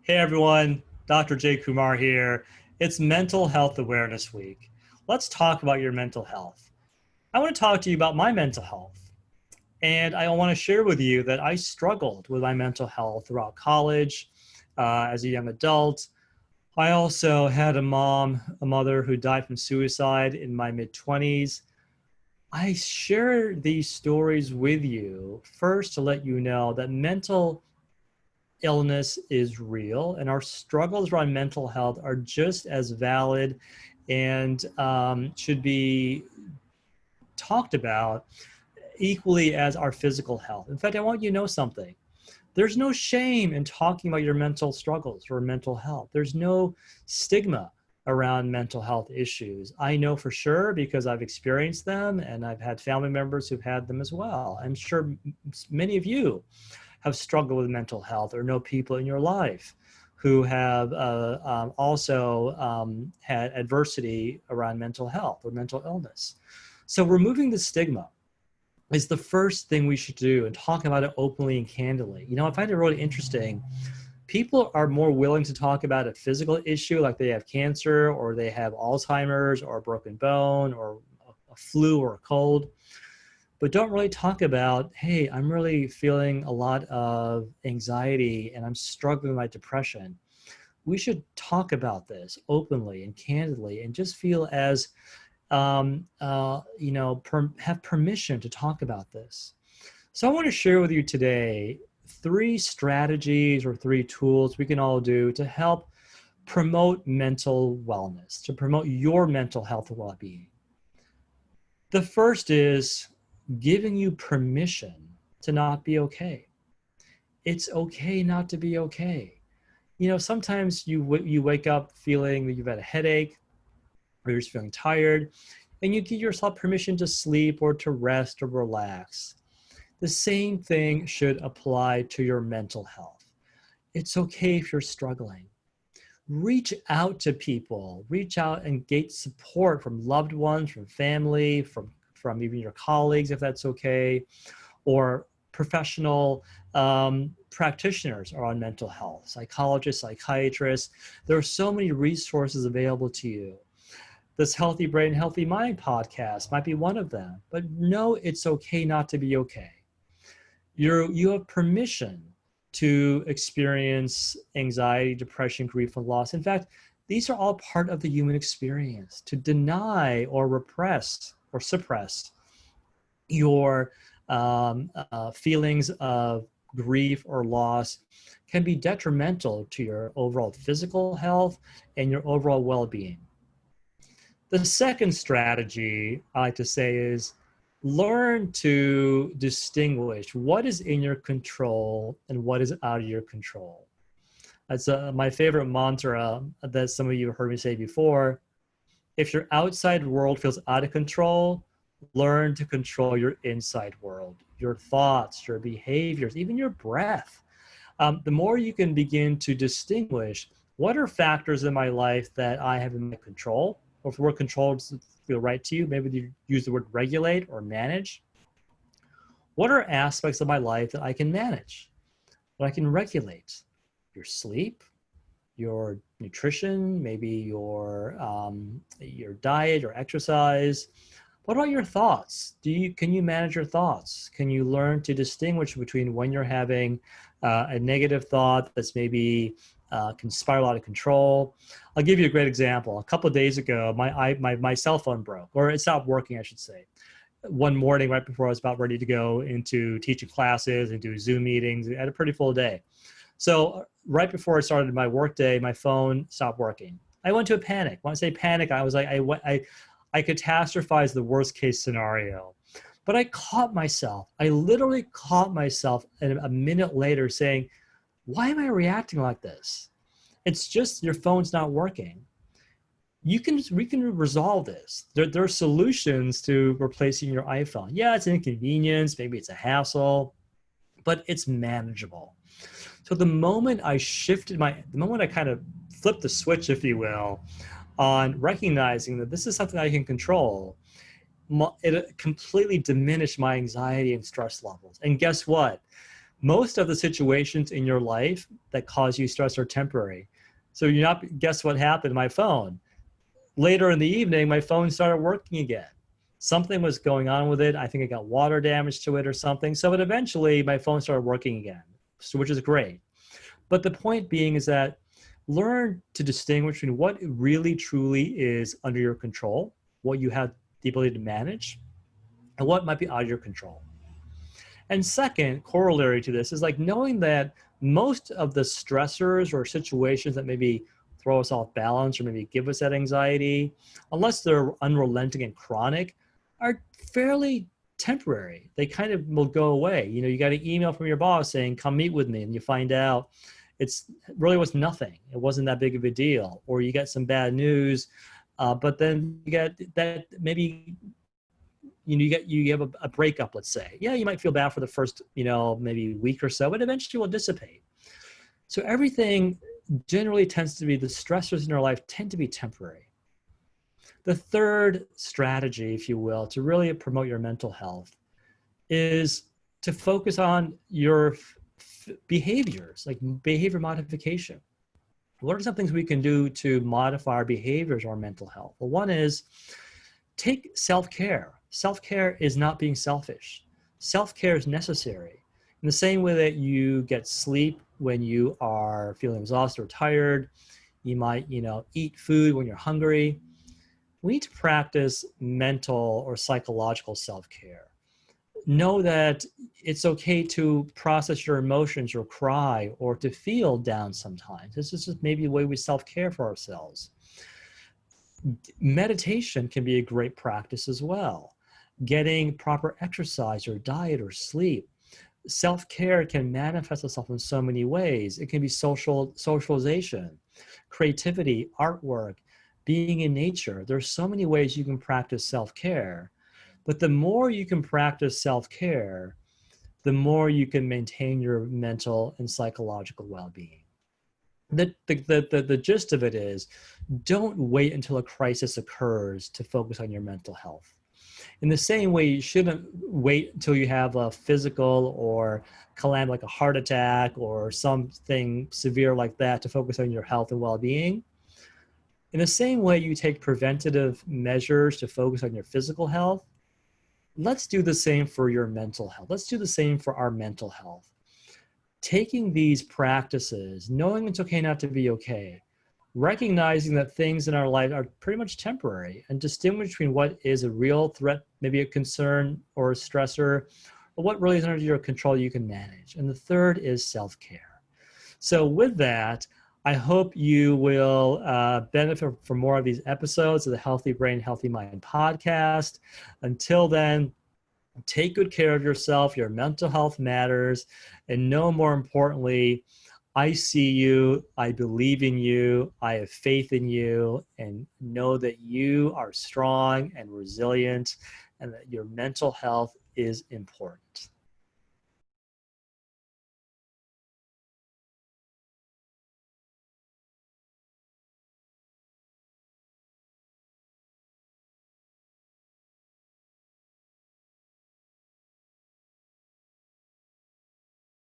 Hey everyone, Dr. J. Kumar here. It's Mental Health Awareness Week. Let's talk about your mental health. I want to talk to you about my mental health. And I want to share with you that I struggled with my mental health throughout college, as a young adult. I also had a mother who died from suicide in my mid 20s. I share these stories with you first to let you know that mental illness is real, and our struggles around mental health are just as valid and should be talked about equally as our physical health. In fact, I want you to know something. There's no shame in talking about your mental struggles or mental health. There's no stigma around mental health issues. I know for sure because I've experienced them and I've had family members who've had them as well. I'm sure many of you have struggled with mental health or know people in your life who have also had adversity around mental health or mental illness. So removing the stigma is the first thing we should do and talk about it openly and candidly. You know, I find it really interesting. People are more willing to talk about a physical issue like they have cancer or they have Alzheimer's or a broken bone or a flu or a cold, but don't really talk about, hey, I'm really feeling a lot of anxiety and I'm struggling with my depression. We should talk about this openly and candidly and just feel as, have permission to talk about this. So I want to share with you today 3 strategies or 3 tools we can all do to help promote mental wellness, to promote your mental health and well-being. The first is giving you permission to not be okay. It's okay not to be okay. You know, sometimes you wake up feeling that you've had a headache or you're just feeling tired, and you give yourself permission to sleep or to rest or relax. The same thing should apply to your mental health. It's okay if you're struggling. Reach out to people, reach out and get support from loved ones, from family, from even your colleagues, if that's okay, or professional practitioners are on mental health, psychologists, psychiatrists. There are so many resources available to you. This Healthy Brain, Healthy Mind podcast might be one of them, but no, it's okay not to be okay. You have permission to experience anxiety, depression, grief, and loss. In fact, these are all part of the human experience. To deny or repress or suppress your feelings of grief or loss can be detrimental to your overall physical health and your overall well-being. The second strategy I like to say is learn to distinguish what is in your control and what is out of your control. That's my favorite mantra that some of you have heard me say before. If your outside world feels out of control, learn to control your inside world, your thoughts, your behaviors, even your breath. The more you can begin to distinguish what are factors in my life that I have in my control, or if the word control doesn't feel right to you, maybe you use the word regulate or manage. What are aspects of my life that I can manage, that I can regulate? Your sleep, your nutrition, maybe your diet or exercise. What about your thoughts? Can you manage your thoughts? Can you learn to distinguish between when you're having a negative thought that's maybe can spiral out of control? I'll give you a great example. A couple of days ago, my cell phone broke, or it stopped working, I should say. One morning, right before I was about ready to go into teaching classes and do Zoom meetings, I had a pretty full day. So right before I started my work day, my phone stopped working. I went to a panic. When I say panic, I was like, I catastrophized the worst case scenario. But I caught myself. I literally caught myself a minute later saying, why am I reacting like this? It's just your phone's not working. We can resolve this. There are solutions to replacing your iPhone. Yeah, it's an inconvenience. Maybe it's a hassle, but it's manageable. So the moment I kind of flipped the switch, if you will, on recognizing that this is something I can control, it completely diminished my anxiety and stress levels. And guess what? Most of the situations in your life that cause you stress are temporary. So guess what happened to my phone? Later in the evening, my phone started working again. Something was going on with it. I think it got water damage to it or something. So it eventually, my phone started working again, so, which is great. But the point being is that learn to distinguish between what really truly is under your control, what you have the ability to manage, and what might be out of your control. And second, corollary to this is like knowing that most of the stressors or situations that maybe throw us off balance or maybe give us that anxiety, unless they're unrelenting and chronic, are fairly temporary. They kind of will go away. You know, you got an email from your boss saying, come meet with me, and you find out it's really was nothing. It wasn't that big of a deal. Or you get some bad news, but then you get that maybe you have a breakup, let's say. Yeah, you might feel bad for the first, maybe week or so, but eventually will dissipate. So everything generally tends to be, the stressors in our life tend to be temporary. The third strategy, if you will, to really promote your mental health is to focus on your behaviors, like behavior modification. What are some things we can do to modify our behaviors or our mental health? Well, one is take self-care. Self-care is not being selfish. Self-care is necessary. In the same way that you get sleep when you are feeling exhausted or tired, you might, eat food when you're hungry. We need to practice mental or psychological self-care. Know that it's okay to process your emotions or cry or to feel down sometimes. This is just maybe the way we self-care for ourselves. Meditation can be a great practice as well. Getting proper exercise or diet or sleep. Self-care can manifest itself in so many ways. It can be socialization, creativity, artwork, being in nature. There's so many ways you can practice self-care. But the more you can practice self-care, the more you can maintain your mental and psychological well-being. The gist of it is, don't wait until a crisis occurs to focus on your mental health. In the same way, you shouldn't wait until you have a physical or calamity like a heart attack or something severe like that to focus on your health and well-being. In the same way you take preventative measures to focus on your physical health, let's do the same for your mental health. Let's do the same for our mental health. Taking these practices, knowing it's okay not to be okay, recognizing that things in our life are pretty much temporary, and distinguish between what is a real threat, maybe a concern or a stressor, or what really is under your control you can manage. And the third is self-care. So with that, I hope you will benefit from more of these episodes of the Healthy Brain, Healthy Mind podcast. Until then, take good care of yourself. Your mental health matters. And no more importantly, I see you, I believe in you, I have faith in you, and know that you are strong and resilient and that your mental health is important.